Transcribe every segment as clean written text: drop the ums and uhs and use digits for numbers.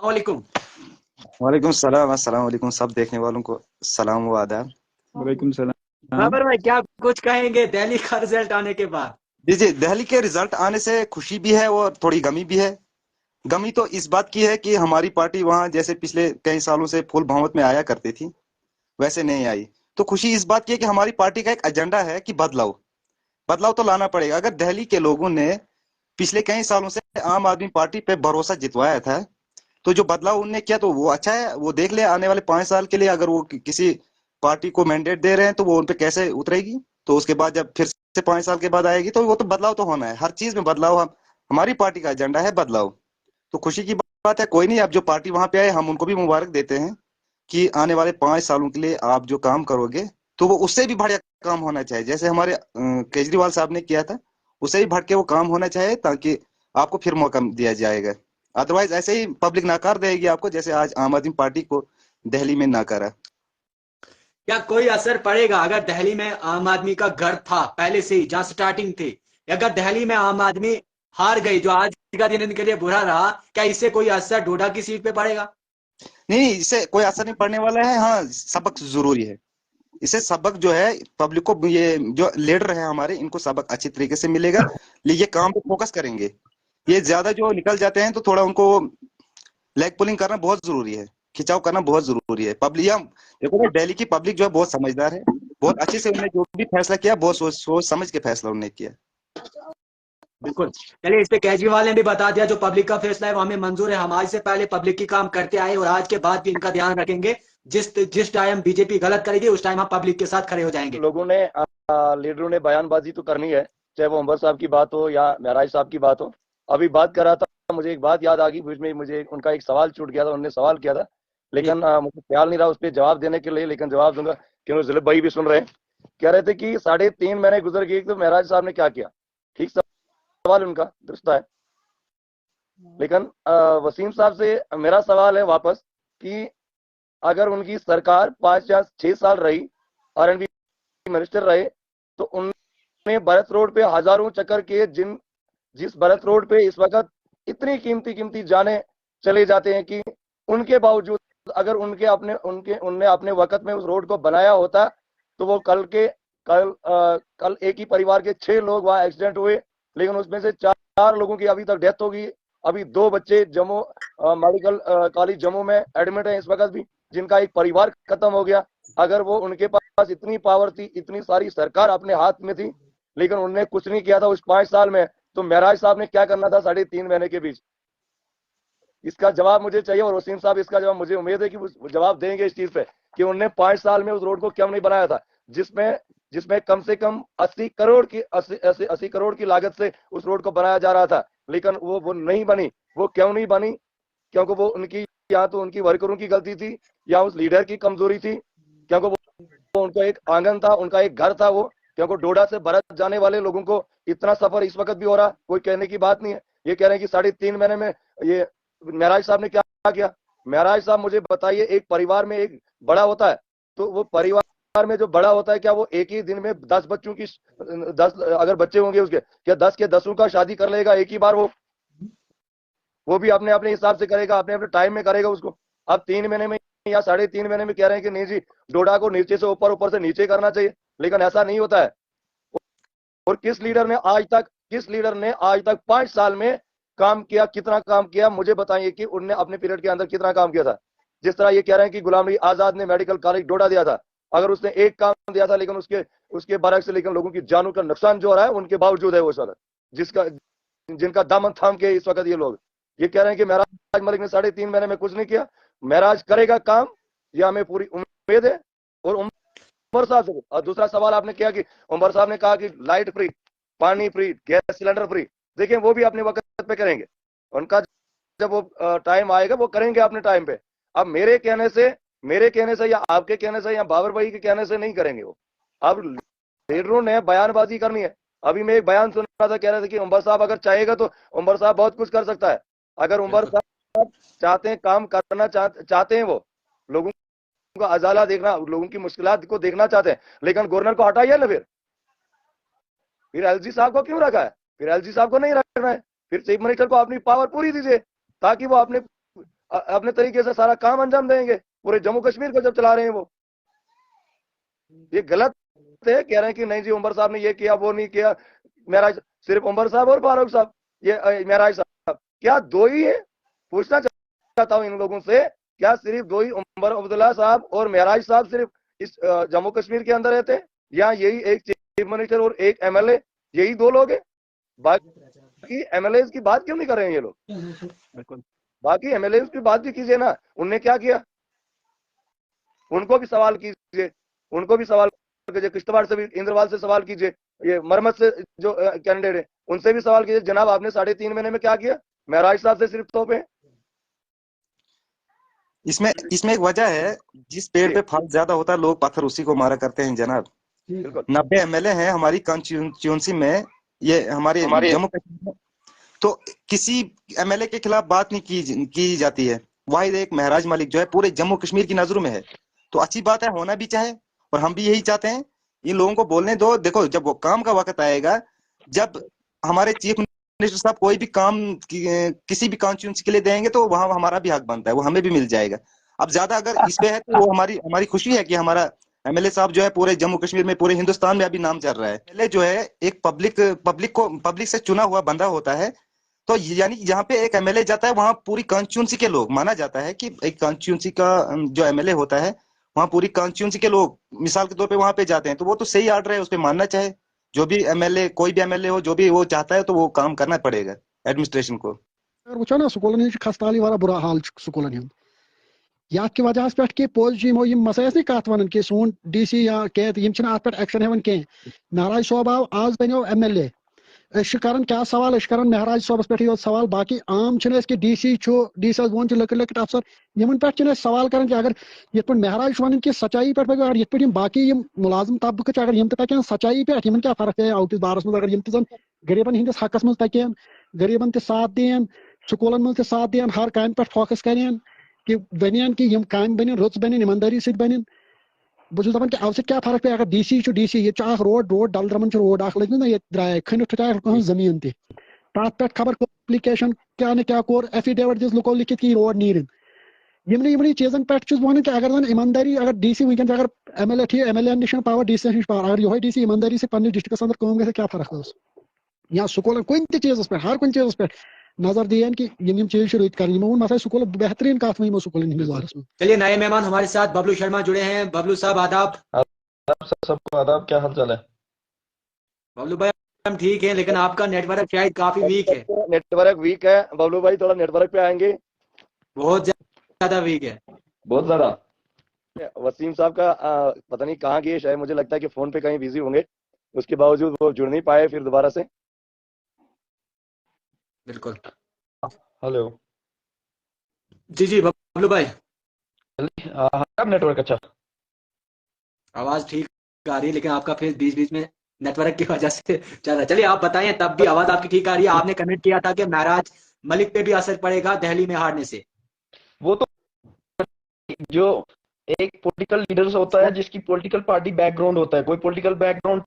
वालेकुम। वालेकुम सलाम। अस्सलाम वालेकुम सब देखने वालों को सलाम व आदाब। वालेकुम सलाम। बाबर भाई क्या कुछ कहेंगे दिल्ली का रिजल्ट आने के बाद? जी जी, दिल्ली के रिजल्ट आने से खुशी भी है और थोड़ी गमी भी है। गमी तो इस बात की है कि हमारी पार्टी वहां जैसे पिछले कई सालों से फुल बहुमत में आया करती थी वैसे नहीं आई। तो खुशी इस बात की है कि हमारी पार्टी का एक एजेंडा है कि बदलाव बदलाव तो लाना पड़ेगा। अगर दिल्ली के लोगों ने पिछले कई सालों से आम आदमी पार्टी पे भरोसा जितवाया था तो जो बदलाव उनने किया तो वो अच्छा है। वो देख ले आने वाले 5 साल के लिए अगर वो किसी पार्टी को मैंडेट दे रहे हैं तो वो उनपे कैसे उतरेगी। तो उसके बाद जब फिर से 5 साल के बाद आएगी तो वो तो बदलाव तो होना है। हर चीज में बदलाव हमारी पार्टी का एजेंडा है बदलाव। तो खुशी की बात है। कोई नहीं, अब जो पार्टी वहां पे आए हम उनको भी मुबारक देते हैं कि आने वाले 5 सालों के लिए आप जो काम करोगे तो वो उससे भी बढ़िया काम होना चाहिए। जैसे हमारे केजरीवाल साहब ने किया था उससे भी बढ़ के वो काम होना चाहिए ताकि आपको फिर मौका दिया जाएगा। अदरवाइज ऐसे ही पब्लिक नकार देगी आपको जैसे आज आम आदमी पार्टी को दिल्ली में नकारा। क्या कोई असर पड़ेगा अगर दिल्ली में आम आदमी का घर था पहले से ही जहां स्टार्टिंग थी, अगर दिल्ली में आम आदमी हार गई जो आज का दिन इनके लिए बुरा रहा, क्या इससे कोई असर डोडा की सीट पे पड़ेगा? नहीं नहीं, इससे कोई असर नहीं पड़ने वाला है। हाँ, सबक जरूरी है। इससे सबक जो है पब्लिक को, ये जो लीडर है हमारे इनको सबक अच्छी तरीके से मिलेगा। ये काम पे फोकस करेंगे। ये ज्यादा जो निकल जाते हैं तो थोड़ा उनको लेग पुलिंग करना बहुत जरूरी है। खिंचाव करना बहुत जरूरी है। पब्लिक देखो ना, दिल्ली की पब्लिक जो है बहुत समझदार है। बहुत अच्छे से उन्होंने जो भी फैसला किया बहुत सोच समझ के फैसला उन्होंने किया। बिल्कुल। चलिए, इस पे केजरीवाल ने भी बता दिया जो पब्लिक का फैसला है वो हमें मंजूर है। हम आज से पहले पब्लिक की काम करते आए और आज के बाद भी इनका ध्यान रखेंगे। जिस जिस टाइम बीजेपी गलत करेगी उस टाइम हम पब्लिक के साथ खड़े हो जाएंगे। लोगों ने लीडरों ने बयानबाजी तो करनी है, चाहे वो अंबर साहब की बात हो या महराज साहब की बात हो। अभी बात कर रहा था, मुझे एक बात याद आ गई बीच में, मुझे उनका एक सवाल छूट गया था, उन्होंने सवाल किया था जी। लेकिन मुझे ख्याल नहीं रहा उस पर जवाब देने के लिए, लेकिन जवाब दूंगा क्योंकि जिले भाई भी सुन रहे हैं। कह रहे थे कि 3.5 महीने गुजर गए तो महराज साहब ने क्या किया। ठीक सवाल उनका दुरुस्त है, लेकिन वसीम साहब से मेरा सवाल है वापस कि अगर उनकी सरकार 5 या 6 साल रही, आरएनबी मिनिस्टर रहे, तो उन्होंने भरत रोड पे हजारों चक्कर किए। जिस भरत रोड पे इस वक्त इतनी कीमती कीमती जाने चले जाते हैं कि उनके बावजूद अगर उनने अपने वक्त में उस रोड को बनाया होता तो वो कल एक ही परिवार के 6 लोग वहां एक्सीडेंट हुए, लेकिन उसमें से 4 लोगों की अभी तक डेथ होगी। अभी 2 बच्चे जम्मू मेडिकल कॉलेज जम्मू में एडमिट है इस वक्त भी, जिनका एक परिवार खत्म हो गया। अगर वो उनके पास इतनी पावर थी, इतनी सारी सरकार अपने हाथ में थी, लेकिन उन्होंने कुछ नहीं किया था उस 5 साल में, तो महराज साहब ने क्या करना था 3.5 महीने के बीच? इसका जवाब मुझे चाहिए और वसीम साहब इसका जवाब, मुझे उम्मीद है कि वो जवाब देंगे इस चीज पे कि उन्होंने 5 साल में उस रोड को क्यों नहीं बनाया था, जिसमें जिसमें कम से कम 80 करोड़ की लागत से उस रोड को बनाया जा रहा था, लेकिन वो नहीं बनी। वो क्यों नहीं बनी? क्योंकि वो उनकी, या तो उनकी वर्करों की गलती थी या उस लीडर की कमजोरी थी। क्योंकि वो उनका एक आंगन था, उनका एक घर था वो। क्योंकि डोडा से भरत जाने वाले लोगों को इतना सफर इस वक्त भी हो रहा, कोई कहने की बात नहीं है। ये कह रहे हैं कि 3.5 महीने में ये महराज साहब ने क्या किया। महराज साहब मुझे बताइए, एक परिवार में एक बड़ा होता है, तो वो परिवार में जो बड़ा होता है, क्या वो एक ही दिन में 10 बच्चों की 10 अगर बच्चे होंगे उसके, क्या 10 के 10 का शादी कर लेगा एक ही बार? वो भी अपने अपने हिसाब से करेगा, अपने अपने टाइम में करेगा उसको। अब 3 महीने में या 3.5 महीने में कह रहे हैं कि नहीं जी, डोडा को नीचे से ऊपर, ऊपर से नीचे करना चाहिए, लेकिन ऐसा नहीं होता है। और किस लीडर ने आज तक 5 साल में काम किया? कितना काम किया मुझे बताइए कि उनने अपने पीरियड के अंदर कितना काम किया था। जिस तरह ये कह रहे हैं कि गुलाम नबी आजाद ने मेडिकल कॉलेज डोडा दिया था, अगर उसने एक काम दिया था, लेकिन उसके उसके बरक्स से, लेकिन लोगों की जानों का नुकसान जो हो रहा है उनके बावजूद है वो सर, जिसका जिनका दामन थाम के इस वक्त ये लोग ये कह रहे हैं कि महराज मलिक ने 3.5 महीने में कुछ नहीं किया। महराज करेगा काम, यह हमें पूरी उम्मीद है। और उमर साहब से, और दूसरा सवाल आपने किया कि उमर साहब ने कहा कि लाइट फ्री, पानी फ्री, गैस सिलेंडर फ्री। देखिए वो भी अपने वक्त पे करेंगे, उनका जब वो टाइम आएगा वो करेंगे अपने टाइम पे। अब मेरे कहने से या आपके कहने से या बाबर भाई के कहने से नहीं करेंगे वो। अब लीडरों ने बयानबाजी करनी है। अभी मैं एक बयान सुन रहा था, कह रहे थे कि उमर साहब अगर चाहेगा तो उमर साहब बहुत कुछ कर सकता है। अगर उमर बिल्कुल। साहब चाहते हैं, काम करना चाहते हैं, वो लोगों को अजाला देखना, लोगों की मुश्किलात को देखना चाहते हैं, लेकिन गवर्नर को हटाइए ना। फिर एलजी साहब को क्यों रखा है? फिर एलजी साहब को नहीं रखना है। फिर चीफ मिनिस्टर को अपनी पावर पूरी दीजिए ताकि वो अपने अपने तरीके से सारा काम अंजाम देंगे, पूरे जम्मू कश्मीर को जब चला रहे हैं वो। ये गलत है। कह रहे हैं कि नहीं जी उमर साहब ने ये किया वो नहीं किया। मेरा सिर्फ उमर साहब और फारूक साहब, ये मेराज साहब क्या दो ही है? पूछना चाहता हूं इन लोगों से, क्या सिर्फ दो ही उमर अब्दुल्ला साहब और मेराज साहब सिर्फ इस जम्मू कश्मीर के अंदर रहते हैं, या यही एक चीफ मिनिस्टर और एक एमएलए, यही दो लोग हैं? बाकी एमएलए की बात क्यों नहीं कर रहे हैं ये लोग? बिल्कुल। बाकी एमएलए की बात भी कीजिए ना, उनने क्या किया, उनको भी सवाल कीजिए, उनको भी सवाल कीजिए। किश्तवाड़ से भी, इंद्रवाल से सवाल कीजिए, ये मरमत से जो कैंडिडेट है उनसे भी सवाल कीजिए, जनाब आपने 3.5 महीने में क्या किया? महराज साहब से सिर्फ तोपे। इसमें इसमें एक वजह है, जिस पेड़ पे फल ज्यादा होता है लोग पत्थर उसी को मारा करते हैं जनाब। बिल्कुल 90 एमएलए हैं हमारी कॉन्स्टिट्यूंसी में, ये हमारे जम्मू कश्मीर में, तो किसी एमएलए के खिलाफ बात नहीं की जाती है। वाहिद एक महराज मलिक जो है पूरे जम्मू कश्मीर की नजरों में है, तो अच्छी बात है, होना भी चाहे, और हम भी यही चाहते हैं। इन लोगों को बोलने दो। देखो जब वो काम का वक्त आएगा, जब हमारे चीफ मिनिस्टर साहब कोई भी काम किसी भी कॉन्स्टिट्यूंसी के लिए देंगे, तो वहां हमारा भी हक बनता है, वो हमें भी मिल जाएगा। अब ज्यादा अगर इस पे है तो वो हमारी हमारी खुशी है कि हमारा एमएलए साहब जो है पूरे जम्मू कश्मीर में, पूरे हिंदुस्तान में अभी नाम चल रहा है। एमएलए जो है एक पब्लिक से चुना हुआ बंदा होता है, तो यानी जहाँ पे एक एमएलए जाता है वहां पूरी कॉन्स्टिट्यूंसी के लोग, माना जाता है कि एक कॉन्स्टिट्यूंसी का जो एमएलए होता है वहां पूरी कॉन्स्टिट्यूंसी के लोग मिसाल के तौर पे वहां पे जाते हैं, तो वो तो सही आर्डर है, उस पर मानना चाहे। जो भी एमएलए, कोई भी एमएलए हो, जो भी वो चाहता है तो वो काम करना पड़ेगा एडमिनिस्ट्रेशन को। अगर वो ना स्कूलन हज खस्ताली वाला बुरा हाल स्कूलन हूं या की वजह पे कि पोज मसायस नहीं कत वन कि सोन डीसी या कैद अत पे एक्शन हेवन कह। महराज सोब आव आज बनो एमएलए, कर क्या सवाल कर महराज सोबस पे यो सवाल। बाकी आम कि डीसी डीसी वो लकट लकट अफसर इन पे सवाल कर कि अगर ये महराज वन कि सच्चाई पे अगर ये पे बाकी मुलाजिम तबक अगर यम तक सच्चाई पे इन क्या फर्क है आउट बारस मज अगर यम तन गरीबन हंदिस हकस मज तक गरीबन साथ दिन स्कूलन मज साथ दिन हर काम पे फोकस करें कि बन कि काम बन रुच बन ईमानदारी सत बन। बहुत दपान कि अव क्या फर्क पे अगर डीसी डीसी ये रोड डल द्रमन रोड लग ना ये द्राय खनित कह जमीन तथ पे खबर एप्लिकेशन क्या न क्या कोर एफिडेविट दिस लुको लिखित कि रोड नीरन यमनी चीजन पे वन कि अगर ईमानदारी अगर डीसी वनकन अगर एमएलए थी एमएलए निश पावर डीसी निश पावर अगर ये डीसी ईमानदारी से पन्ने डिस्ट्रिक्ट अंदर काम गया क्या फर्क या स्कूल कुन चीज पे हर कुन चीज पे नजर दियन कि यम चीज रुत कर मसा स्कूल बेहतरीन कथ वो स्कूल बारे में। चलिए नए मेहमान हमारे साथ बबलू शर्मा जुड़े हैं। बबलू साहब आदाब। सबको आदाब, क्या हाल चाल है? बबलू भाई हम ठीक है, लेकिन आपका नेटवर्क शायद काफी वीक है। नेटवर्क वीक है बबलू भाई, थोड़ा नेटवर्क पे आएंगे। बहुत ज्यादा वीक है। बहुत ज्यादा। वसीम साहब का पता नहीं कहाँ गए, शायद मुझे लगता है कि फोन पे कहीं बिजी होंगे, उसके बावजूद वो जुड़ नहीं पाए फिर दोबारा से। बिल्कुल। हेलो जी जी बबलू भाई नेटवर्क अच्छा। आवाज ठीक आ रही है, लेकिन आपका फिर बीच बीच में नेटवर्क की वजह से चल रहा है। चलिए आप बताएं, तब भी आवाज आपकी ठीक आ रही है। आपने कमेंट किया था कि महराज मलिक पे भी असर पड़ेगा दिल्ली में हारने से। वो तो जो एक पॉलिटिकल लीडर होता है जिसकी पॉलिटिकल पार्टी बैकग्राउंड होता है, कोई पॉलिटिकल बैकग्राउंड।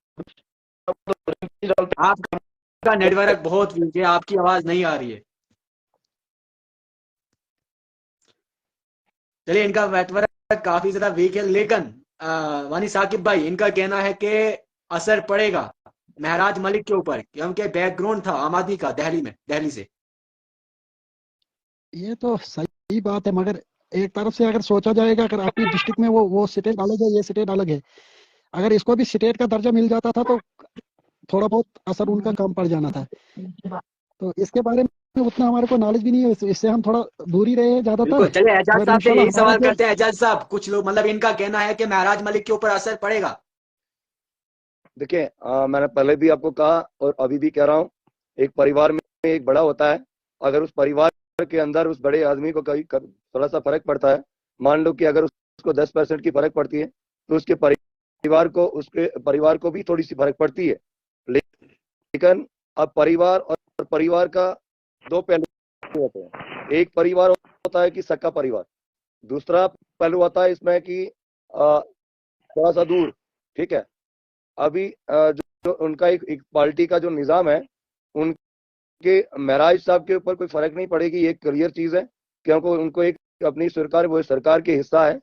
आपका नेटवर्क बहुत वीक है, आपकी आवाज नहीं आ रही है। चलिए इनका नेटवर्क काफी ज्यादा वीक है, लेकिन वानी साकिब भाई इनका कहना है कि असर पड़ेगा महराज मलिक के ऊपर, क्योंकि बैकग्राउंड था आम आदमी का दिल्ली से। ये तो सही बात है, मगर एक तरफ से अगर सोचा जाएगा अगर अपनी डिस्ट्रिक्ट में वो स्टेट अलग है, ये स्टेट अलग है, अगर इसको भी स्टेट का दर्जा मिल जाता था तो थोड़ा बहुत असर उनका कम पड़ जाना था। तो इसके बारे में उतना हमारे को नॉलेज भी नहीं है, इससे हम थोड़ा दूरी रहे ज्यादातर। चलिए एजाज साहब से यही सवाल हमारा करते हैं। एजाज साहब, कुछ लोग मतलब इनका कहना है कि महराज मलिक के ऊपर असर पड़ेगा। देखिए मैंने पहले भी आपको कहा और अभी भी कह रहा हूँ, एक परिवार में एक बड़ा होता है, अगर उस परिवार के अंदर उस बड़े आदमी को कहीं थोड़ा सा फर्क पड़ता है, मान लो कि अगर उसको 10% की फर्क पड़ती है, तो उसके परिवार को भी थोड़ी सी फर्क पड़ती है। लेकिन अब परिवार और परिवार का दो पहलू होते हैं। एक परिवार होता है कि सक्का परिवार, दूसरा पहलू होता है इसमें कि थोड़ा सा दूर। ठीक है, अभी जो उनका एक पार्टी का जो निजाम है, उनके महराज साहब के ऊपर कोई फर्क नहीं पड़ेगी, ये क्लियर चीज है। क्योंकि उनको एक अपनी सरकार, वो सरकार के हिस्सा है,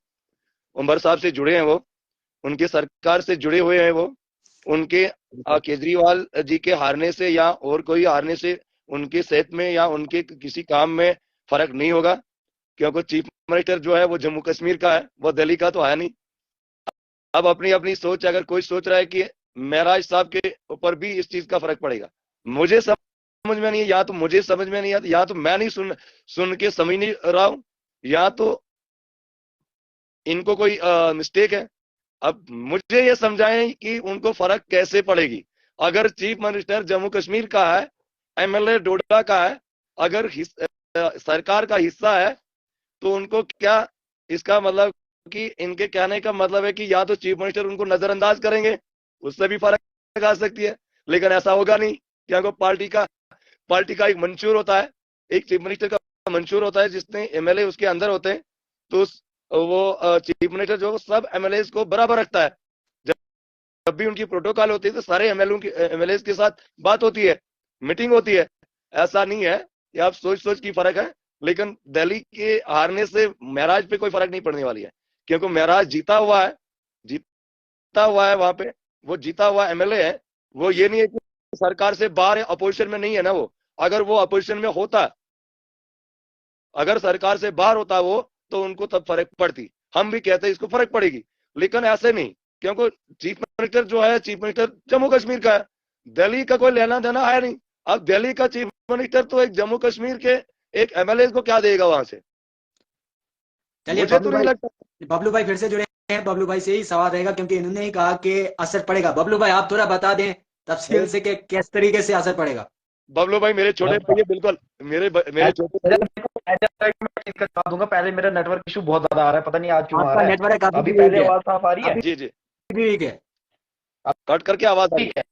उमर साहब से जुड़े हैं, वो उनके सरकार से जुड़े हुए हैं, वो उनके केजरीवाल जी के हारने से या और कोई हारने से उनके सेहत में या उनके किसी काम में फर्क नहीं होगा, क्योंकि चीफ मिनिस्टर जो है वो जम्मू कश्मीर का है, वो दिल्ली का तो है नहीं। अब अपनी अपनी सोच, अगर कोई सोच रहा है कि महराज साहब के ऊपर भी इस चीज का फर्क पड़ेगा, मुझे समझ में नहीं है, या तो मुझे समझ में नहीं आता, या तो मैं नहीं सुन के समझ नहीं रहा हूं, या तो इनको कोई मिस्टेक है। अब मुझे ये समझाएं कि उनको फर्क कैसे पड़ेगी। अगर चीफ मिनिस्टर जम्मू कश्मीर का है, एमएलए डोडा का है, अगर सरकार का हिस्सा है, तो उनको क्या, इसका मतलब कि इनके कहने का मतलब है कि या तो चीफ मिनिस्टर उनको नजरअंदाज करेंगे, उससे भी फर्क आ सकती है, लेकिन ऐसा होगा नहीं, क्योंकि पार्टी का एक मंशूर होता है, एक चीफ मिनिस्टर का मंशूर होता है, जिसने एमएलए उसके अंदर होते हैं, तो वो चीफ मिनिस्टर जो सब एमएलए को बराबर रखता है। जब भी उनकी प्रोटोकॉल होती है तो सारे एमएलए के साथ बात होती है, मीटिंग होती है। ऐसा नहीं है कि आप सोच की फर्क है, लेकिन दिल्ली के हारने से महराज पे कोई फर्क नहीं पड़ने वाली है, क्योंकि महराज जीता हुआ है वहां पे, वो जीता हुआ एमएलए है। वो ये नहीं है कि सरकार से बाहर है, अपोजिशन में नहीं है ना वो। अगर वो अपोजिशन में होता, अगर सरकार से बाहर होता वो, तो उनको तब फर्क पड़ती, हम भी कहते हैं इसको फर्क पड़ेगी, लेकिन ऐसे नहीं, क्योंकि चीफ मिनिस्टर जो है, चीफ मिनिस्टर जम्मू कश्मीर का है, दिल्ली का कोई लेना देना है नहीं। अब दिल्ली का चीफ मिनिस्टर तो एक जम्मू कश्मीर के एक एमएलए को क्या देगा वहां से, चलिए मुझे तो नहीं लगता। बबलू भाई फिर से जुड़े हैं। बबलू भाई से ही सवाल रहेगा, क्योंकि इन्होंने ही कहा कि असर पड़ेगा। बबलू भाई आप थोड़ा बता दें तफसील से कि किस तरीके से असर पड़ेगा। बबलू भाई मेरे छोटे भैया, बिल्कुल मेरे छोटे भैया। मैं इसका जवाब दूंगा। पहले मेरा नेटवर्क इशू बहुत ज्यादा आ रहा है, पता नहीं आज क्यों आ आपका रहा है। नेटवर्क अभी अभी भी वीक पहले है, आवाज साफ आ रही है? जी जी, अभी वीक है। कट करके आवाज आ रही ठीक है,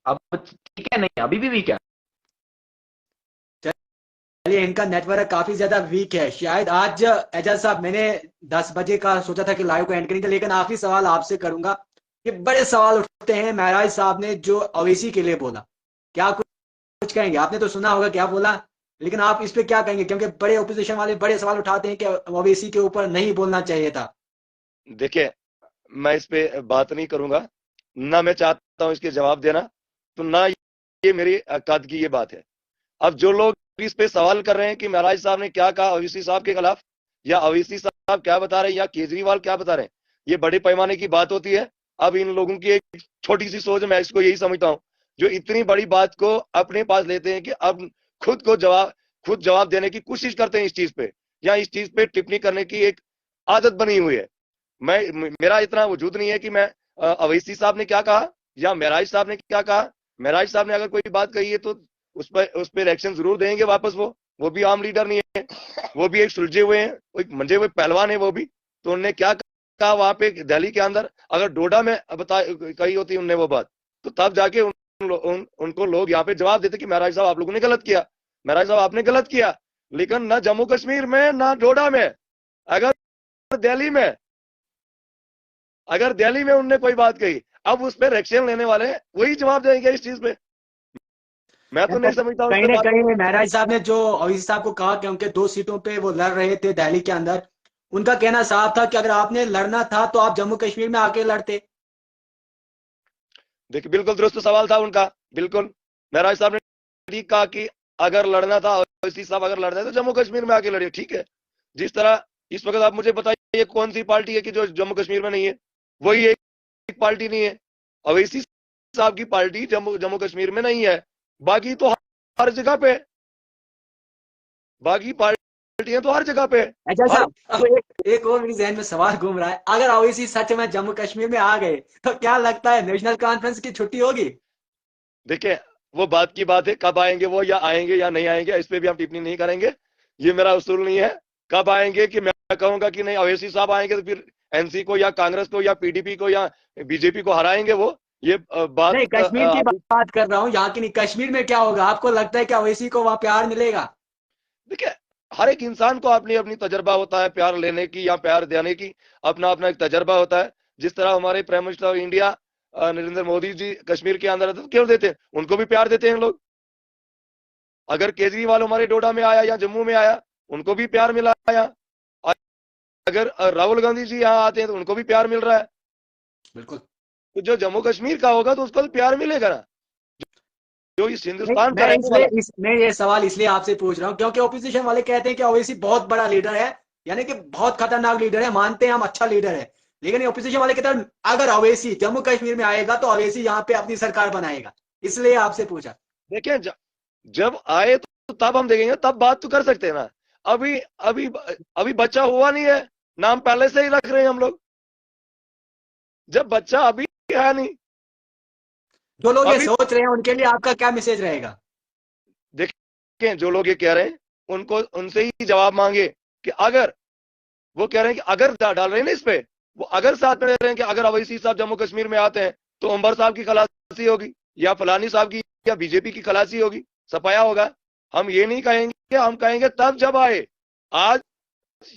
अब ठीक है? नहीं, अभी भी वीक है। चलिए इनका नेटवर्क काफी ज्यादा वीक है शायद। आज एजाज साहब, मैंने 10 बजे का सोचा था कि लाइव को एंड करेंगे, लेकिन आखिरी सवाल आपसे करूंगा। ये बड़े सवाल उठते हैं महराज साहब ने जो ओवैसी के लिए बोला, क्या कुछ कहेंगे? आपने तो सुना होगा क्या बोला, लेकिन आप इस पे क्या कहेंगे? क्योंकि बड़े ओपोजिशन वाले बड़े सवाल उठाते हैं कि ओवैसी के ऊपर नहीं बोलना चाहिए था। देखिए, मैं इस पे बात नहीं करूंगा, ना मैं चाहता हूं इसके जवाब देना, तो ना ये मेरी कद की ये बात है। अब जो लोग इस पे सवाल कर रहे हैं कि महराज साहब ने क्या कहा ओवैसी साहब के खिलाफ, या ओवैसी साहब क्या बता रहे हैं, या केजरीवाल क्या बता रहे हैं, ये बड़े पैमाने की बात होती है। अब इन लोगों की एक छोटी सी सोच, मैं इसको यही समझता हूं, जो इतनी बड़ी बात को अपने पास लेते हैं कि अब खुद जवाब देने की कोशिश करते हैं इस चीज पे, या इस चीज पे टिप्पणी करने की एक आदत बनी हुई है। मेरा इतना वजूद नहीं है कि मैं ओवैसी साहब ने क्या कहा या महराज साहब ने क्या कहा। महराज साहब ने अगर कोई बात कही है तो उस पर रिएक्शन जरूर देंगे वापस। वो भी आम लीडर नहीं है, वो भी एक सुलझे हुए हैं, एक मंजे हुए पहलवान है वो भी। तो उन्होंने क्या कहा वहां पे दिल्ली के अंदर, अगर डोडा में कही होती उनने वो बात, तो तब जाके उनको लोग यहाँ पे जवाब देते कि महराज साहब आप लोगों ने गलत किया, महराज साहब आपने गलत किया। लेकिन ना जम्मू कश्मीर में ना डोडा में, अगर दिल्ली में उनने कोई बात कही, अब उस पर एक्शन लेने वाले वही जवाब देंगे इस चीज पे। मैं तो नहीं समझता कहीं ना कहीं महराज साहब ने जो ओवैसी साहब को कहा कि उनके 2 सीटों पे वो लड़ रहे थे दिल्ली के अंदर, उनका कहना साफ था कि अगर आपने लड़ना था तो आप जम्मू कश्मीर में आके लड़ते। देखिए, बिल्कुल दुरुस्त सवाल था उनका, बिल्कुल। महराज साहब ने ठीक कहा कि अगर लड़ना था, ओवैसी साहब अगर लड़ना है तो जम्मू कश्मीर में आके लड़िए, ठीक है। जिस तरह इस वक्त आप मुझे बताइए कौन सी पार्टी है कि जो जम्मू कश्मीर में नहीं है? वही एक पार्टी नहीं है, ओवैसी साहब की पार्टी जम्मू कश्मीर में नहीं है। बाकी तो हर जगह पे, बाकी पार्टियां तो हर जगह पे। अच्छा साहब, अब एक और मेरे जहन में सवाल घूम रहा है, अगर ओवैसी सच में जम्मू कश्मीर में आ गए तो क्या लगता है नेशनल कॉन्फ्रेंस की छुट्टी होगी? देखिए, वो बात की बात है, कब आएंगे वो, या आएंगे या नहीं आएंगे, इस पे भी हम टिप्पणी नहीं करेंगे। ये मेरा उसूल नहीं है कब आएंगे कि मैं कहूंगा कि नहीं ओवैसी साहब आएंगे तो फिर एनसी को या कांग्रेस को या पीडीपी को या बीजेपी को हराएंगे वो। ये बात नहीं, कश्मीर की बात कर रहा हूँ, यहाँ की नहीं। कश्मीर में क्या होगा? आपको लगता है क्या ओवैसी को वहां प्यार मिलेगा? देखिए, हर एक इंसान को अपनी अपनी तजर्बा होता है प्यार लेने की या प्यार देने की, अपना अपना एक तजर्बा होता है। जिस तरह हमारे prime minister of India Narendra Modi ji Kashmir के अंदर तो क्यों देते हैं, उनको भी प्यार देते हैं लोग। अगर केजरीवाल हमारे डोडा में आया या जम्मू में आया, उनको भी प्यार मिला आया। अगर राहुल गांधी जी यहाँ आते हैं तो उनको भी प्यार मिल रहा है। बिल्कुल। तो जो जम्मू कश्मीर का होगा तो उसको तो प्यार मिलेगा ना, जो इस नहीं, हिंदुस्तान का रहने वाला। मैं ये सवाल इसलिए आपसे पूछ रहा हूँ क्योंकि ओपोजिशन वाले कहते हैं कि ओवैसी बहुत बड़ा लीडर है, यानी कि बहुत खतरनाक लीडर है, मानते हैं हम अच्छा लीडर है, लेकिन ओपोजिशन वाले कहते हैं अगर ओवैसी जम्मू कश्मीर में आएगा तो ओवैसी यहाँ पे अपनी सरकार बनाएगा, इसलिए आपसे पूछा। देखिए जब आए तो तब हम देखेंगे, तब बात तो कर सकते हैं ना। अभी अभी अभी बच्चा हुआ नहीं है, नाम पहले से ही रख रहे हैं हम लोग, जब बच्चा अभी है नहीं। जो लोग ये अभी सोच रहे हैं उनके लिए आपका क्या मैसेज रहेगा? देखिए, जो लोग ये कह रहे हैं उनको, उनसे ही जवाब मांगे कि अगर वो कह रहे हैं कि अगर डाल रहे हैं ना इस पे, वो अगर साथ में रह रहे हैं कि अगर अवैसी साहब जम्मू कश्मीर में आते हैं तो अंबर साहब की खलासी होगी या फलानी साहब की या बीजेपी की खलासी होगी, सफाया होगा। हम ये नहीं कहेंगे, हम कहेंगे तब जब आए। आज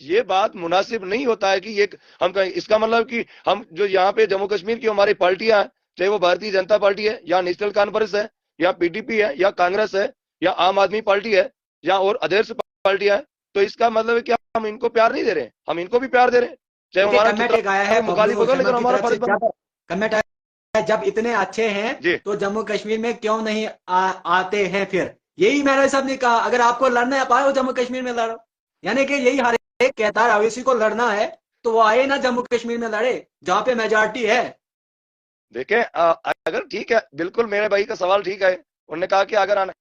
ये बात मुनासिब नहीं होता है कि ये हम कहें, इसका मतलब कि हम जो यहाँ पे जम्मू कश्मीर की हमारी पार्टियां हैं, चाहे वो भारतीय जनता पार्टी है या नेशनल कॉन्फ्रेंस है या पीडीपी है या कांग्रेस है या आम आदमी पार्टी है या और अदर्स पार्टियां है, तो इसका मतलब है कि हम इनको प्यार नहीं दे रहे हैं, हम इनको भी प्यार दे रहे हैं, चाहे देखिए हमारा कमेंट कितना एक आया है भी बबलू मुखालिफ होगा, शर्मा लेकिन की हमारा तरफ से, फर्ज बनता जब कमेंट आया है जब इतने अच्छे हैं है। जी तो जम्मू कश्मीर में क्यों नहीं आते हैं फिर? यही मेहराज साहब ने कहा, अगर आपको लड़ना है आप आओ जम्मू कश्मीर में लड़ो, यानी कि यही हर एक कहता है अवैसी को लड़ना है तो वो आए ना जम्मू कश्मीर में लड़े जहां पे मेजॉरिटी है। देखें, अगर ठीक है, बिल्कुल मेरे भाई का सवाल ठीक है। उन्होंने कहा कि अगर आना,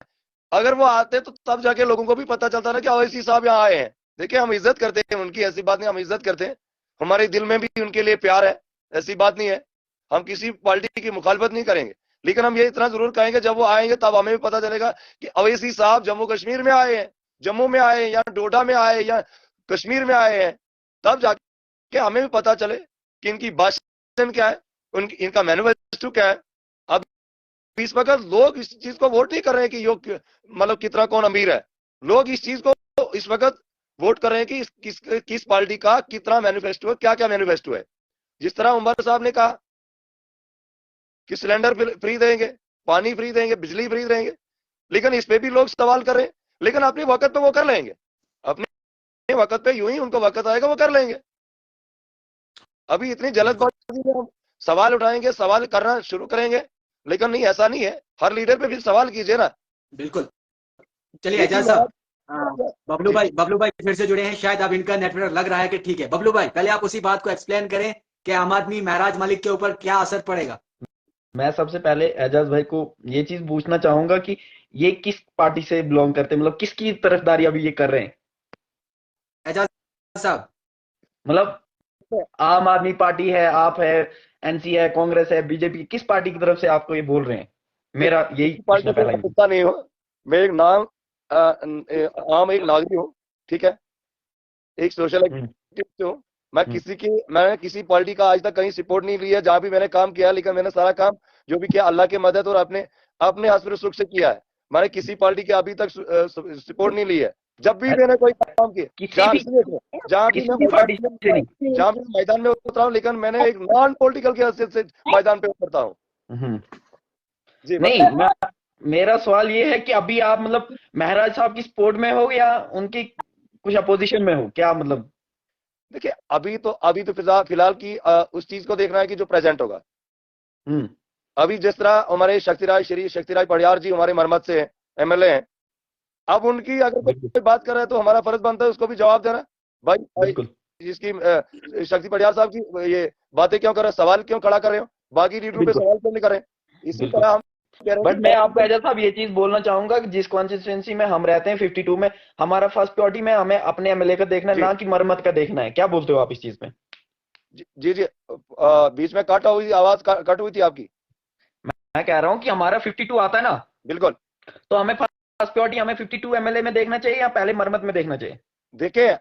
अगर वो आते तो तब जाके लोगों को भी पता चलता ना कि अवैसी साहब यहाँ आए हैं। देखिए, हम इज्जत करते हैं उनकी, ऐसी बात नहीं, हम इज्जत करते हैं, हमारे दिल में भी उनके लिए प्यार है, ऐसी बात नहीं है। हम किसी पार्टी की मुखालफत नहीं करेंगे, लेकिन हम ये इतना जरूर कहेंगे जब वो आएंगे तब हमें भी पता चलेगा कि अवैसी साहब जम्मू कश्मीर में आए हैं, जम्मू में आए हैं या डोडा में आए या कश्मीर में आए हैं, तब जाके हमें भी पता चले कि इनकी भाषण क्या है, इनका मैनिफेस्टो क्या है। अब इस वक्त लोग इस चीज को वोट नहीं कर रहे हैं कि योग मतलब कितना कौन अमीर है, लोग इस चीज को इस वक्त वोट कर रहे हैं कि किस पार्टी का कितना मैनिफेस्टो है, क्या क्या मैनिफेस्टो है। जिस तरह उमर साहब ने कहा कि सिलेंडर फ्री देंगे, पानी फ्री देंगे, बिजली फ्री देंगे, लेकिन इस पे भी लोग सवाल कर रहे हैं, लेकिन अपने वक्त पे वो कर लेंगे, अपने वक्त पे यूं ही उनको वक्त आएगा वो कर लेंगे। अभी इतनी जल्दबाजी में हम सवाल उठाएंगे, सवाल करना शुरू करेंगे, लेकिन नहीं, ऐसा नहीं है, हर लीडर पे भी सवाल कीजिए ना। बिल्कुल। चलिए एक ही एजाज साहब, बात। बबलू भाई फिर से जुड़े हैं, शायद अब इनका नेटवर्क लग रहा है कि ठीक है। बबलू भाई पहले आप उसी बात को एक्सप्लेन करें कि आम आदमी महराज मलिक के ऊपर क्या असर पड़ेगा। मैं सबसे पहले एजाज भाई को ये चीज पूछना चाहूंगा कि ये किस पार्टी से बिलोंग करते हैं, मतलब किसकी तरफदारी अभी ये कर रहे हैं? एजाज साहब, मतलब आम आदमी पार्टी है, आप है, एनसी है, कांग्रेस है, बीजेपी, किस पार्टी की तरफ से आपको ये बोल रहे हैं? मेरा यही पार्टी प्रश्न से पहला मैं ही। कुत्ता नहीं हूँ, मैं एक आम एक नागरिक हूँ, ठीक है, एक सोशल हम्म, एक्टिविस्ट हूँ। हम्म, मैंने किसी पार्टी का आज तक कहीं सपोर्ट नहीं लिया, जहां भी मैंने काम किया, लेकिन मैंने सारा काम जो भी किया अल्लाह की मदद और अपने अपने हस्ब सुख से किया है। मैंने किसी पार्टी की अभी तक सपोर्ट नहीं ली है। जब भी मैंने कोई काम किया, किसी भी जहां भी किसी मैं भी पार्टी से नहीं। जहां भी मैं मैदान में उतरा हूँ, लेकिन मैंने एक नॉन पॉलिटिकल की हैसियत से मैदान पे उतरता हूँ। हम्म, जी नहीं, मेरा सवाल ये है कि अभी आप मतलब महराज साहब की सपोर्ट में हो या उनकी कुछ अपोजिशन में हो, क्या मतलब? देखिए, अभी तो फिलहाल की उस चीज को देखना है कि जो प्रेजेंट होगा। हम्म, अभी जिस तरह हमारे श्री शक्तिराज पड़ियार जी हमारे मरमत से हैं, एमएलए हैं, अब उनकी अगर बिल्कुल, कोई बात कर रहा है तो हमारा फर्ज बनता है उसको भी जवाब देना। भाई बिल्कुल, इसकी शक्ति पड़ियार साहब की ये बातें क्यों कर रहे हो, सवाल क्यों खड़ा कर रहे हो, बाकी लीडरों पे बिल्कुल, सवाल क्यों नहीं कर रहे? इसी बिल्कुल। तरह हम कह रहे हैं बट मैं आपको कि एजाज साहब ये चीज बोलना चाहूंगा कि जिस कॉन्स्टिट्यूंसी में हम रहते हैं 52 में, हमारा फर्स्ट प्रायोरिटी में हमें अपने एमएलए का देखना है, जी ना कि मरम्मत का देखना है। क्या बोलते हो आप इस चीज में? जी जी, बीच में कट हुई आवाज, कट हुई थी आपकी। मैं कह रहा हूँ कि हमारा 52 आता है ना, बिल्कुल। तो हमें फर्स्ट प्रायोरिटी हमें 52 एमएलए में देखना चाहिए या पहले मरम्मत में देखना चाहिए? देखिए,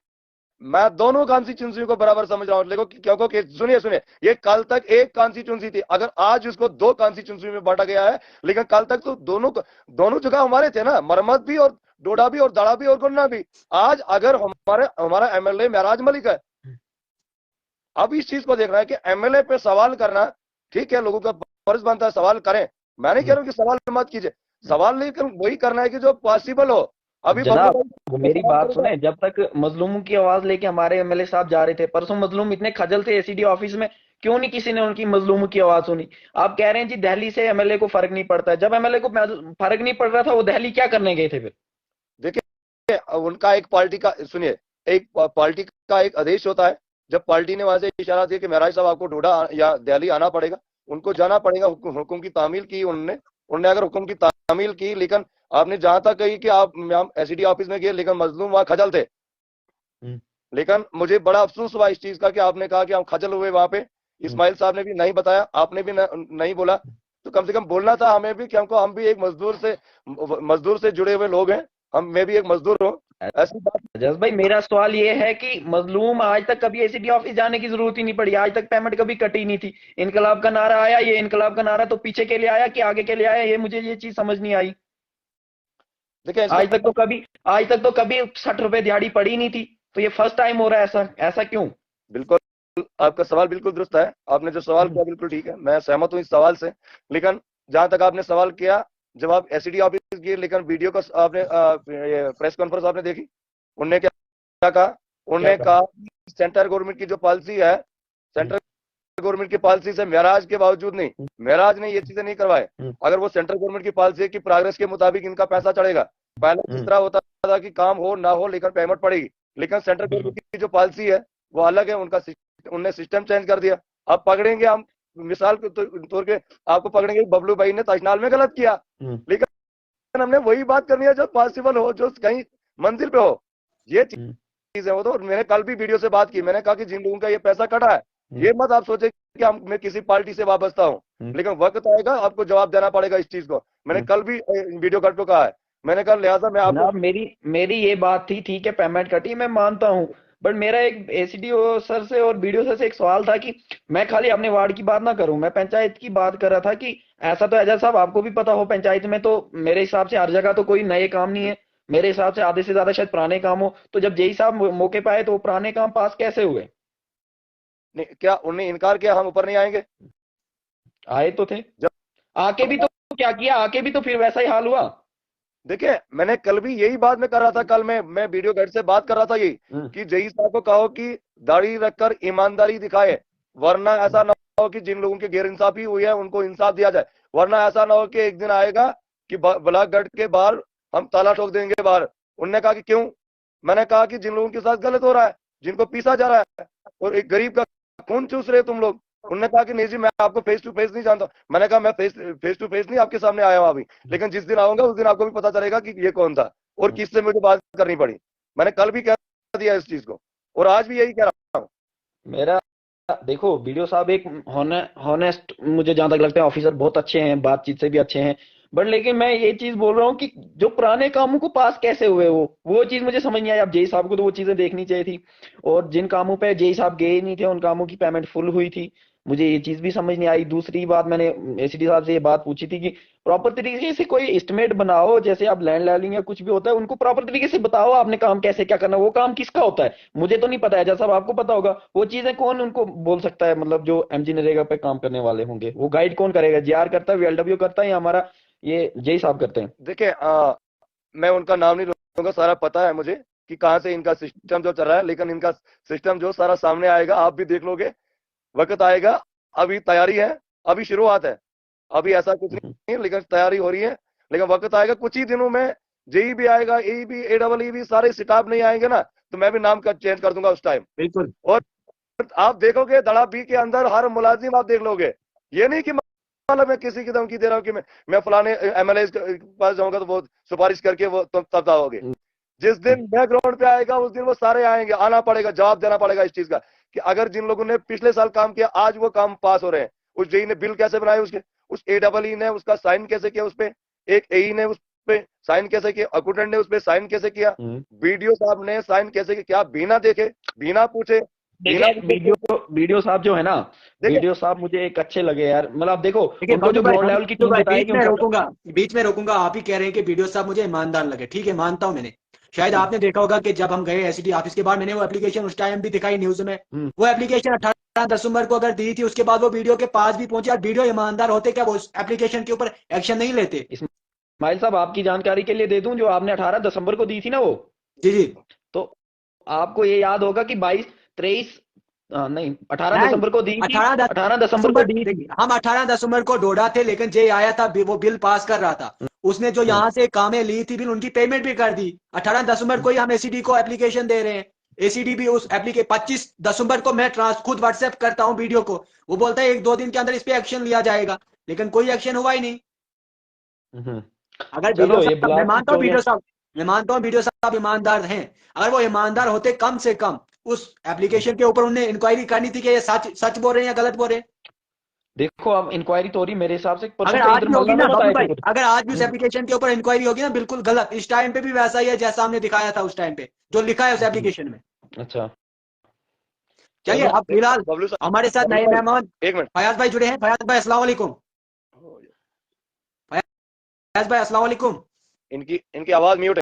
मैं दोनों कॉन्स्टिट्यूंसी को बराबर समझ रहा हूं, लेकिन क्योंकि सुनिए सुनिए, ये कल तक एक कॉन्स्टिट्यूंसी थी, अगर आज उसको दो कॉन्स्टिट्यूंसी में बांटा गया है, लेकिन कल तक तो दोनों जगह हमारे थे ना, मरमत भी और डोडा भी और दड़ा भी और गुन्ना भी। आज अगर हमारा एमएलए महराज मलिक है, अब इस चीज को देखना है कि एमएलए पे सवाल करना ठीक है, लोगों का फर्ज बनता है सवाल करें, मैं नहीं कह रहा हूं कि सवाल मत कीजिए। सवाल लेकर वही करना है कि जो पॉसिबल हो। अभी जनाब बबलू मेरी भाई बात सुने, जब तक मजलूमों की आवाज लेके हमारे एमएलए साहब जा रहे थे, परसों मजलूम इतने खजल थे एसीडी ऑफिस में, क्यों नहीं किसी ने उनकी मजलूमों की आवाज सुनी? आप कह रहे हैं जी दिल्ली से एमएलए को फर्क नहीं पड़ता है। जब एमएलए को फर्क नहीं पड़ रहा था, वो दिल्ली क्या करने गए थे फिर? देखिए, उनका एक पार्टी का, सुनिए, एक पार्टी का एक आदेश होता है। जब पार्टी ने वहां से इशारा दिया कि महराज साहब आपको ढूंढा या दिल्ली आना पड़ेगा, उनको जाना पड़ेगा। हुक्म की तामील की उन्होंने, उन्होंने अगर हुक्म की तामील की, लेकिन आपने जहां तक कही कि आप हम एसडी ऑफिस में गए, लेकिन मजलूम वहां खजल थे। लेकिन मुझे बड़ा अफसोस हुआ इस चीज का कि आपने कहा कि हम खजल हुए वहां पे। इस्माइल साहब ने भी नहीं बताया, आपने भी नहीं बोला। तो कम से कम बोलना था हमें भी कि हमको, हम भी एक मजदूर से जुड़े हुए लोग हैं, मैं भी एक मजदूर हूँ। ऐसी बात एजाज भाई मेरा सवाल ये है कि मजलूम आज तक कभी एसीडी ऑफिस जाने की जरूरत ही नहीं पड़ी, आज तक पेमेंट कभी कटी नहीं थी। इनकलाब का नारा आया, ये इनकलाब का नारा तो पीछे के लिए आया कि आगे के लिए आया, ये मुझे ये चीज समझ नहीं आई। देखिए, आज तक तो कभी 60 रुपए दिहाड़ी पड़ी नहीं थी, तो ये फर्स्ट टाइम हो रहा है ऐसा? ऐसा क्यों? बिल्कुल, आपका सवाल बिल्कुल दुरुस्त है। आपने जो सवाल किया बिल्कुल ठीक है, मैं सहमत हूँ इस सवाल से। लेकिन जहां तक आपने सवाल किया, जब आप एसडी ऑफिस गए, लेकिन वीडियो का आपने प्रेस कॉन्फ्रेंस आपने देखी, उन्होंने क्या कहा? उन्होंने कहा सेंट्रल गवर्नमेंट की जो पॉलिसी है, सेंट्रल गवर्नमेंट की पॉलिसी से महराज के बावजूद नहीं, महराज ने ये चीजें नहीं करवाए। अगर वो सेंट्रल गवर्नमेंट की पॉलिसी की प्रोग्रेस के मुताबिक इनका पैसा चढ़ेगा। पहले इस तरह होता था कि काम हो ना हो लेकिन पेमेंट पड़ेगी, लेकिन सेंट्रल गवर्नमेंट की जो पॉलिसी है वो अलग है। उनने सिस्टम चेंज कर दिया। अब पकड़ेंगे हम, मिसाल के तौर पे आपको पकड़ेंगे, बबलू भाई ने ताजनाल में गलत किया, लेकिन हमने वही बात करनी है जो पॉसिबल हो, जो कहीं मंजिल पे हो। ये चीज है वो। तो मैंने कल भी वीडियो से बात की, मैंने कहा कि जिन लोगों का ये पैसा कटा है, ये मत आप सोचे कि मैं किसी पार्टी से वाबस्ता हूँ, लेकिन वक्त आएगा आपको जवाब देना पड़ेगा इस चीज को। मैंने कल भी वीडियो कट को कहा है, मैंने कहा लिहाजा मैं आपको, मेरी ये बात थी, ठीक है पेमेंट कटी मैं मानता हूँ, बट मेरा एक एसीडीओ सर से और बीडीओ सर से एक सवाल था कि मैं खाली अपने वार्ड की बात ना करूं, मैं पंचायत की बात कर रहा था कि ऐसा तो एजाज साहब आपको भी पता हो, पंचायत में तो मेरे हिसाब से हर जगह तो कोई नए काम नहीं है, मेरे हिसाब से आधे से ज्यादा शायद पुराने काम हो। तो जब जेई साहब मौके पे आए तो वो पुराने काम पास कैसे हुए? क्या उन्हें इनकार किया हम ऊपर नहीं आएंगे? आए तो थे, आके भी तो क्या किया, आके भी तो फिर वैसा ही हाल हुआ। देखिए, मैंने कल भी यही बात में कर रहा था, कल मैं वीडियो गेट से बात कर रहा था यही कि जई साहब को कहो कि दाढ़ी रखकर ईमानदारी दिखाए, वरना ऐसा ना हो कि जिन लोगों की गैर इंसाफी हुई है उनको इंसाफ दिया जाए। वरना ऐसा ना हो कि एक दिन आएगा कि ब्लॉकगढ़ के बाहर हम ताला ठोक देंगे बाहर। उनने कहा कि क्यों? मैंने कहा कि जिन लोगों के साथ गलत हो रहा है, जिनको पीसा जा रहा है और एक गरीब का खून चूस रहे तुम लोग। उन्होंने कहा कि नहीं जी, मैं आपको फेस टू फेस नहीं जानता। मैंने कहा मैं फेस टू फेस नहीं आपके सामने आया हूं अभी, लेकिन जिस दिन आऊंगा उस दिन आपको भी पता चलेगा कि ये कौन था और किससे मुझे बात करनी पड़ी। मैंने कल भी कह दिया इस चीज को और आज भी यही कह रहा हूँ। मेरा देखो वीडियो साहब एक हॉनेस्ट मुझे जहां तक लगता है ऑफिसर बहुत अच्छे हैं, बातचीत से भी अच्छे हैं, बट लेकिन मैं ये चीज बोल रहा हूँ कि जो पुराने कामों को पास कैसे हुए वो चीज मुझे समझ नहीं आई। अब जेई साहब को तो वो चीजें देखनी चाहिए थी, और जिन कामों पे जेई साहब गए नहीं थे उन कामों की पेमेंट फुल हुई थी, मुझे ये चीज भी समझ नहीं आई। दूसरी बात मैंने एसीडी साहब से ये बात पूछी थी कि प्रॉपर तरीके से कोई एस्टिमेट बनाओ, जैसे आप लैंड लेवलिंग या कुछ भी होता है उनको प्रॉपर तरीके से बताओ आपने काम कैसे क्या करना, वो काम किसका होता है मुझे तो नहीं पता है, जैसा साहब आपको पता होगा वो चीजें कौन उनको बोल सकता है, मतलब जो एमजी नरेगा पे काम करने वाले होंगे वो गाइड कौन करेगा? जीआर करता है, वीएलडब्ल्यू करता है, या हमारा ये जेई साहब करते हैं? देखिए, मैं उनका नाम नहीं लूंगा, सारा पता है मुझे कि कहाँ से इनका सिस्टम जो चल रहा है, लेकिन इनका सिस्टम जो सारा सामने आएगा, आप भी देख लोगे, वक्त आएगा। अभी तैयारी है, अभी शुरुआत है, अभी ऐसा कुछ नहीं है, लेकिन तैयारी हो रही है। लेकिन वक्त आएगा, कुछ ही दिनों में जेई भी आएगा, ए भी, AEE भी, सारे स्टाफ नहीं आएंगे ना, तो मैं भी नाम का चेंज कर दूंगा उस टाइम। बिल्कुल। और आप देखोगे धड़ा बी के अंदर हर मुलाजिम आप देख लोगे। ये नहीं कि मतलब मैं किसी की धमकी दे रहा हूँ कि मैं फलाने एमएलए के पास जाऊंगा तो वो सुपारिश करके वो तब आओगे। जिस दिन बैकग्राउंड पे आएगा उस दिन वो सारे आएंगे, आना पड़ेगा, जवाब देना पड़ेगा इस चीज का कि अगर जिन लोगों ने पिछले साल काम किया आज वो काम पास हो रहे हैं। उस जेई ने बिल कैसे बनाए, उसके उस AEE ने उसका साइन कैसे किया, उस पे एक AE ने उस पे साइन कैसे किया, अकाउंटेंट ने उस पे साइन कैसे किया, बीडीओ साहब ने साइन कैसे किया, क्या बिना देखे बिना पूछे? वीडियो साहब जो है ना, वीडियो साहब मुझे एक अच्छे लगे यार, मतलब देखो उनको जो ग्राउंड लेवल की टीम बताएगी। बीच में रोकूंगा, आप ही कह रहे हैं कि वीडियो साहब मुझे ईमानदार लगे, ठीक है मानता हूं मैंने। शायद आपने देखा होगा कि जब हम गए एसडी ऑफिस के बाद मैंने वो एप्लीकेशन उस टाइम भी दिखाई न्यूज में, वो एप्लीकेशन 18 दिसंबर को अगर दी थी उसके बाद वो वीडियो के पास भी पहुंचे और वीडियो ईमानदार होते क्या वो एप्लीकेशन के ऊपर एक्शन नहीं लेते? इस्माइल साहब आपकी जानकारी के लिए दे दूं, जो आपने 18 दिसंबर को दी थी ना वो, जी जी तो आपको ये याद होगा कि 22 23 नहीं 18 नहीं, दिसंबर को दी थी, 18 18 दिसंबर को दी थी। देखिए, हम 18 दिसंबर को डोडा थे, लेकिन जे आया था वो बिल पास कर रहा था, उसने जो यहाँ से कामें ली थी बिल उनकी पेमेंट भी कर दी। 18 दिसंबर को ही हम एसीडी को एप्लीकेशन दे रहे हैं, एसीडी भी उस एप्लीकेशन 25 दिसंबर को मैं खुद व्हाट्सएप करता हूँ वीडियो को, वो बोलता है 1-2 दिन के अंदर इस पे एक्शन लिया जाएगा, लेकिन कोई एक्शन हुआ ही नहीं। हम्म। अगर वीडियो चलो ये साहब, मैं ब्लॉक की मानता हूँ चोरियां, वीडियो साहब, मैं मानता हूँ वीडियो साहब ईमानदार हैं, अगर वो ईमानदार होते कम से कम उस एप्लीकेशन के ऊपर उन्हें इंक्वायरी करनी थी कि ये सच सच बोल रहे हैं या गलत बोल रहे हैं। देखो अब इंक्वायरी तो हो रही मेरे हिसाब से, परसों अगर तो आज इधर भी होगी मल्ला ना में बबलू बताए थे भाई, कुछ। अगर आज भी उस हम्म, एप्लीकेशन के ऊपर इंक्वायरी होगी ना, बिल्कुल गलत, इस टाइम पे भी वैसा ही है जैसा हमने दिखाया था उस टाइम पे, जो लिखा है उस एप्लीकेशन में। अच्छा चलिए, चलो। अब फिलहाल बबलू साहब, हमारे साथ बबलू नए भाई, मेहमान एक मिनट। फयाज भाई जुड़े हैं। फयाज भाई अस्सलाम वालेकुम। फयाज भाई अस्सलाम वालेकुम। इनकी इनकी आवाज म्यूट